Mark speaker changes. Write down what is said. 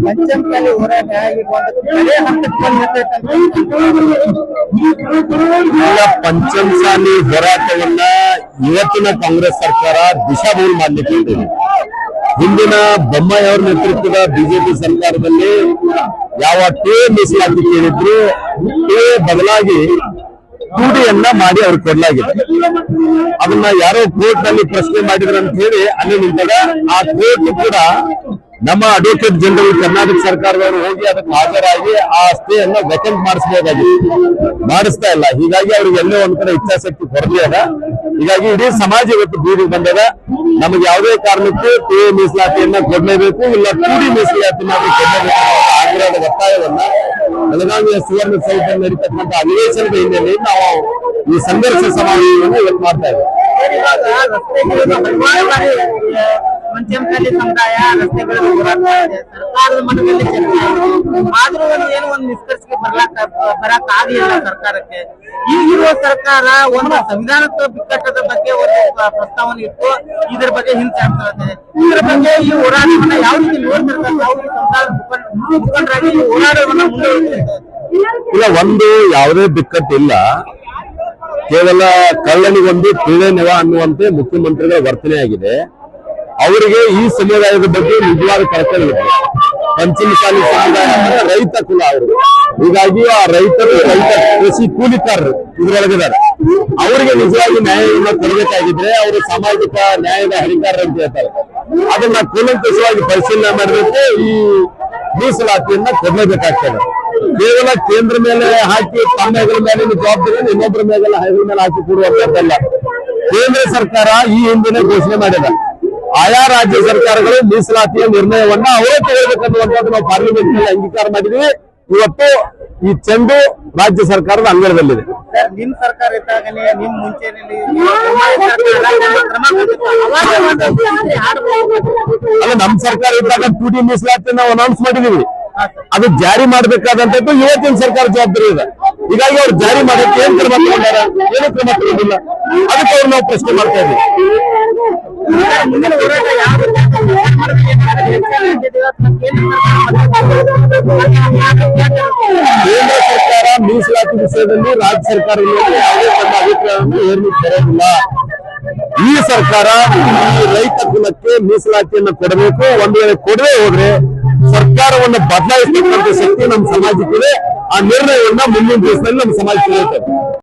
Speaker 1: ಪಂಚಮಸಾಲಿ ಹೋರಾಟ ಈಗ ಒಂದು ಕಡೆ ಹಂತಕ್ಕೆ
Speaker 2: ಈಗ ಪಂಚಮಸಾಲಿ ಹೋರಾಟವನ್ನ ಇವತ್ತಿನ ಕಾಂಗ್ರೆಸ್ ಸರ್ಕಾರ ದಿಶಾಭೂಲ್ ಮಾಡ್ಲಿಕ್ಕೆ ಹೊರಟಿದೆ. ಹಿಂದಿನ ಬೊಮ್ಮಾಯಿ ಅವರ ನೇತೃತ್ವದ ಬಿಜೆಪಿ ಸರ್ಕಾರದಲ್ಲಿ ಯಾವ ಟೇ ಮೀಸಲಾತಿ ಕೇಳಿದ್ರು ಟೇ ಬದಲಾಗಿ ಟೂಡಿಯನ್ನ ಮಾಡಿ ಅವ್ರಿಗೆ ಕೊಡ್ಲಾಗಿದೆ. ಅದನ್ನ ಯಾರೋ ಕೋರ್ಟ್ ನಲ್ಲಿ ಪ್ರಶ್ನೆ ಮಾಡಿದ್ರು ಅಂತ ಹೇಳಿ ಅಲ್ಲಿ ನಿಂತಾಗ ಆ ಕೋರ್ಟ್ ಕೂಡ ನಮ್ಮ ಅಡ್ವೊಕೇಟ್ ಜನರಲ್ ಕರ್ನಾಟಕ ಸರ್ಕಾರದವರು ಹೋಗಿ ಅದಕ್ಕೆ ಹಾಜರಾಗಿ ಆ ಸ್ಟೇ ಅನ್ನ ವೆಕೆಂಟ್ ಮಾಡಿಸಬಹುದಾಗಿತ್ತು, ಮಾಡಿಸ್ತಾ ಇಲ್ಲ. ಹೀಗಾಗಿ ಅವ್ರಿಗೆ ಎಲ್ಲೋ ಒಂದ್ ಕಡೆ ಇಚ್ಛಾಶಕ್ತಿ ಕೊರತೆ ಅದ. ಹೀಗಾಗಿ ಇಡೀ ಸಮಾಜ ಇವತ್ತು ಬೀದಿಗೆ ಬಂದದ. ನಮಗೆ ಯಾವುದೇ ಕಾರಣಕ್ಕೂ ಟೇ ಮೀಸಲಾತಿಯನ್ನ ಕೊಡ್ಲೇಬೇಕು, ಇಲ್ಲ ಟೂಡಿ ಮೀಸಲಾತಿನ ಕೊಡಲೇಬೇಕು ಆಗ್ರಹದ ಒತ್ತಾಯವನ್ನ ಬೆಳಗಾವಿಯ ಸುವರ್ಣಸೌಧ ನಡೀತಕ್ಕಂಥ ಅಧಿವೇಶನದ ಹಿನ್ನೆಲೆಯಲ್ಲಿ ನಾವು ಈ ಸಂಘರ್ಷ ಸಮಾವೇಶವನ್ನು ಇವತ್ತು ಮಾಡ್ತಾ ಇದ್ದೇವೆ.
Speaker 1: ಪಂಚಮಸಾಲಿ ಸಮುದಾಯ ರಸ್ತೆಗಳಲ್ಲಿ ಹೋರಾಟ ಇದೆ, ಸರ್ಕಾರದ ಮಟ್ಟದಲ್ಲಿ ಚರ್ಚೆ ಆದ್ರೂ ಒಂದು ನಿಷ್ಕರ್ಷಕ್ಕೆ ಬರಕ್ ಆಗಿಲ್ಲ ಸರ್ಕಾರಕ್ಕೆ. ಈಗಿರುವ ಸರ್ಕಾರ ಒಂದು ಸಂವಿಧಾನದ ಬಿಕ್ಕಟ್ಟದ ಬಗ್ಗೆ ಒಂದು ಪ್ರಸ್ತಾವನೆ ಇತ್ತು, ಇದ್ರ ಬಗ್ಗೆ ಹಿಂಸೆ ಆಗ್ತಾ ಇದೆ. ಇದ್ರ ಬಗ್ಗೆ ಈ ಹೋರಾಟವನ್ನ ಯಾವ ರೀತಿ ನೋಡ್ತಿರ್ತಾರೆ, ಯಾವ ರೀತಿ ಸಮುದಾಯದ ಮುಖಂಡರಾಗಿ ಈ ಹೋರಾಟವನ್ನ ಮುಂದುವರಿಸಿದ್ದಾರೆ?
Speaker 2: ಇಲ್ಲ, ಒಂದು ಯಾವುದೇ ಬಿಕ್ಕಟ್ಟಿಲ್ಲ, ಕೇವಲ ಕಳ್ಳನಿಗೊಂದು ಪಿಳ್ಳೆ ನೆವ ಅನ್ನುವಂತೆ ಮುಖ್ಯಮಂತ್ರಿಗಳ ವರ್ತನೆ ಆಗಿದೆ. ಅವರಿಗೆ ಈ ಸಮುದಾಯದ ಬಗ್ಗೆ ನಿಜವಾದ ಕಳಕಳಿ ಇದೆ. ಪಂಚಮಸಾಲಿ ಸಮುದಾಯ ಅಂದ್ರೆ ರೈತ ಕುಲ ಅವರು, ಹೀಗಾಗಿ ಆ ರೈತರು ಕೃಷಿ ಕೂಲಿಕಾರರು ಇದ್ರೊಳಗಿದ್ದಾರೆ. ಅವರಿಗೆ ನಿಜವಾಗಿ ನ್ಯಾಯವನ್ನು ಕೊಡಬೇಕಾಗಿದ್ರೆ ಅವರು ಸಾಮಾಜಿಕ ನ್ಯಾಯದ ಹರಿಕಾರರು ಅಂತ ಹೇಳ್ತಾರೆ. ಅದನ್ನ ಕೂಲಂಕಷವಾಗಿ ಪರಿಶೀಲನೆ ಮಾಡಬೇಕು, ಈ ಮೀಸಲಾತಿಯನ್ನ ಕೊಡಲೇಬೇಕಾಗ್ತದೆ. ಕೇವಲ ಕೇಂದ್ರ ಮೇಲೆ ಹಾಕಿ ತಮ್ಮ ಹೆಗಲ ಮೇಲೆ ಜವಾಬ್ದಾರಿ ಇನ್ನೊಬ್ಬರ ಹೆಗಲ ಮೇಲೆ ಹಾಕಿ ಕೊಡುವಂತದ್ದಲ್ಲ. ಕೇಂದ್ರ ಸರ್ಕಾರ ಈ ಹಿಂದಿನ ಘೋಷಣೆ ಮಾಡಿದೆ, ಆಯಾ ರಾಜ್ಯ ಸರ್ಕಾರಗಳು ಮೀಸಲಾತಿಯ ನಿರ್ಣಯವನ್ನ ಅವರೇ ತಗೊಳ್ಬೇಕನ್ನುವಂಥದ್ದು ನಾವು ಪಾರ್ಲಿಮೆಂಟ್ ನಲ್ಲಿ ಅಂಗೀಕಾರ ಮಾಡಿದ್ವಿ. ಇವತ್ತು ಈ ಚೆಂಡು ರಾಜ್ಯ ಸರ್ಕಾರದ ಅಂಗಳದಲ್ಲಿದೆ.
Speaker 1: ನಿಮ್ ಸರ್ಕಾರ ಇದ್ದಾಗಲೇ ನಿಮ್ ಮುಂಚೆನಲ್ಲಿ
Speaker 2: ಅಲ್ಲ, ನಮ್ ಸರ್ಕಾರ ಇದ್ದಾಗ ಟೂಡಿ ಮೀಸಲಾತಿ ನಾವು ಅನೌನ್ಸ್ ಮಾಡಿದೀವಿ. ಅದು ಜಾರಿ ಮಾಡ್ಬೇಕಾದಂತದ್ದು ಇವತ್ತಿನ ಸರ್ಕಾರ ಜವಾಬ್ದಾರಿ ಇದೆ. ಹೀಗಾಗಿ ಅವ್ರು ಜಾರಿ ಮಾಡೋಕೆ ಏನ್ ಕ್ರಮ ತಗೊಂಡಾರ, ಏನು ಕ್ರಮ ತಗೊಂಡಿಲ್ಲ, ಅದಕ್ಕೆ ಅವ್ರು ನಾವು ಪ್ರಶ್ನೆ ಮಾಡ್ತಾ ಇದ್ದೀವಿ.
Speaker 1: ಮುಂದಿನ ಹೋರಾಟ ಯಾವ
Speaker 2: ಕೇಂದ್ರ ಸರ್ಕಾರ ಮೀಸಲಾತಿ ವಿಷಯದಲ್ಲಿ ರಾಜ್ಯ ಸರ್ಕಾರದ ಮೇಲೆ ಯಾವುದೇ ತನ್ನ ಅಭಿಪ್ರಾಯವನ್ನು ಹೇಳಲಿಕ್ಕೆ ಬರೋದಿಲ್ಲ. ಈ ಸರ್ಕಾರ ಈ ರೈತ ಕುಲಕ್ಕೆ ಮೀಸಲಾತಿಯನ್ನು ಕೊಡಬೇಕು. ಒಂದು ವೇಳೆ ಕೊಡದೆ ಹೋದ್ರೆ ಸರ್ಕಾರವನ್ನು ಬದಲಾಯಿಸತಕ್ಕಂಥ ಶಕ್ತಿ ನಮ್ಮ ಸಮಾಜಕ್ಕಿದೆ. ಆ ನಿರ್ಣಯವನ್ನ ಮುಂದಿನ ದಿವಸದಲ್ಲಿ ನಮ್ಮ ಸಮಾಜ ತಿಳಿಯುತ್ತದೆ.